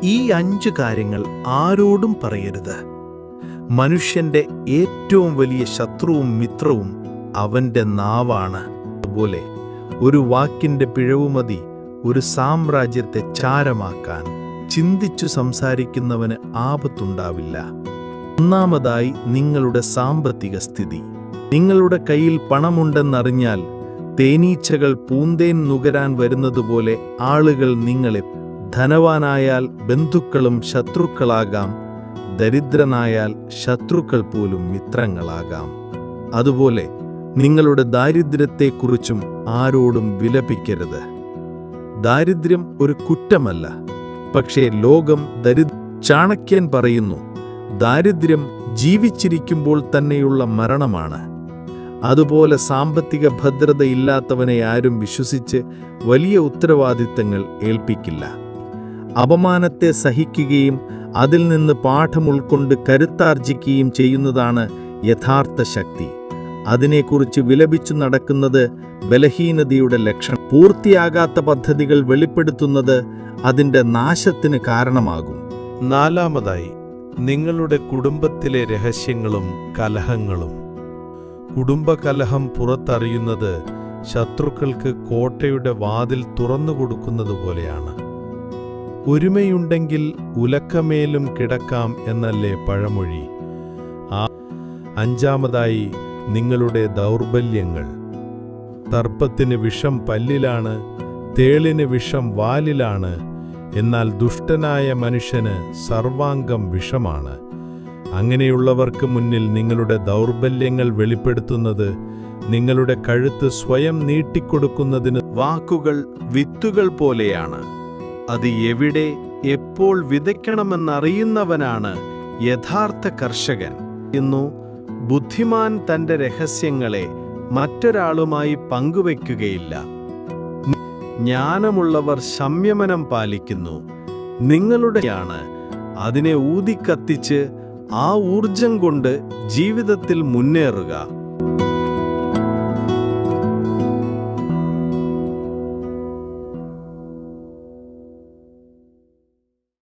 ഈ 5 കാര്യങ്ങൾ ആരോടും പറയരുത്. മനുഷ്യന്റെ ഏറ്റവും വലിയ ശത്രുവും മിത്രവും അവന്റെ നാവാണ്. അതുപോലെ ഒരു വാക്കിന്റെ പിഴവ് മതി ഒരു സാമ്രാജ്യത്തെ ചാരമാക്കാൻ. ചിന്തിച്ചു സംസാരിക്കുന്നവന് ആപത്തുണ്ടാവില്ല. ഒന്നാമതായി, നിങ്ങളുടെ സാമ്പത്തിക സ്ഥിതി. നിങ്ങളുടെ കയ്യിൽ പണമുണ്ടെന്നറിഞ്ഞാൽ തേനീച്ചകൾ പൂന്തേൻ നുകരാൻ വരുന്നതുപോലെ ആളുകൾ നിങ്ങളെ. ധനവാനായാൽ ബന്ധുക്കളും ശത്രുക്കളാകാം, ദരിദ്രനായാൽ ശത്രുക്കൾ പോലും മിത്രങ്ങളാകാം. അതുപോലെ നിങ്ങളുടെ ദാരിദ്ര്യത്തെക്കുറിച്ചും ആരോടും വിലപിക്കരുത്. ദാരിദ്ര്യം ഒരു കുറ്റമല്ല, പക്ഷേ ലോകം ചാണക്യൻ പറയുന്നു, ദാരിദ്ര്യം ജീവിച്ചിരിക്കുമ്പോൾ തന്നെയുള്ള മരണമാണ്. അതുപോലെ സാമ്പത്തിക ഭദ്രതയില്ലാത്തവനെ ആരും വിശ്വസിച്ച് വലിയ ഉത്തരവാദിത്തങ്ങൾ ഏൽപ്പിക്കില്ല. അപമാനത്തെ സഹിക്കുകയും അതിൽ നിന്ന് പാഠം ഉൾക്കൊണ്ട് കരുത്താർജിക്കുകയും ചെയ്യുന്നതാണ് യഥാർത്ഥ ശക്തി. അതിനെക്കുറിച്ച് വിലപിച്ചു നടക്കുന്നത് ബലഹീനതയുടെ ലക്ഷണം. പൂർത്തിയാകാത്ത പദ്ധതികൾ വെളിപ്പെടുത്തുന്നത് അതിൻ്റെ നാശത്തിന് കാരണമാകും. നാലാമതായി, നിങ്ങളുടെ കുടുംബത്തിലെ രഹസ്യങ്ങളും കലഹങ്ങളും. കുടുംബകലഹം പുറത്തറിയുന്നത് ശത്രുക്കൾക്ക് കോട്ടയുടെ വാതിൽ തുറന്നുകൊടുക്കുന്നത് പോലെയാണ്. ഒരുമയുണ്ടെങ്കിൽ ഉലക്കമേലും കിടക്കാം എന്നല്ലേ പഴമൊഴി. അഞ്ചാമതായി, നിങ്ങളുടെ ദൗർബല്യങ്ങൾ. സർപ്പത്തിന് വിഷം പല്ലിലാണ്, തേളിന് വിഷം വാലിലാണ്, എന്നാൽ ദുഷ്ടനായ മനുഷ്യന് സർവാംഗം വിഷമാണ്. അങ്ങനെയുള്ളവർക്ക് മുന്നിൽ നിങ്ങളുടെ ദൗർബല്യങ്ങൾ വെളിപ്പെടുത്തുന്നത് നിങ്ങളുടെ കഴുത്ത് സ്വയം നീട്ടിക്കൊടുക്കുന്നതിന്. വാക്കുകൾ വിത്തുകൾ പോലെയാണ്. അത് എവിടെ എപ്പോൾ വിതയ്ക്കണമെന്നറിയുന്നവനാണ് യഥാർത്ഥ കർഷകൻ. ബുദ്ധിമാൻ തൻ്റെ രഹസ്യങ്ങളെ മറ്റൊരാളുമായി പങ്കുവയ്ക്കുകയില്ല. ജ്ഞാനമുള്ളവർ സംയമനം പാലിക്കുന്നു. നിങ്ങളുടെയാണ് അതിനെ ഊതിക്കത്തിച്ച് ആ ഊർജം കൊണ്ട് ജീവിതത്തിൽ മുന്നേറുക.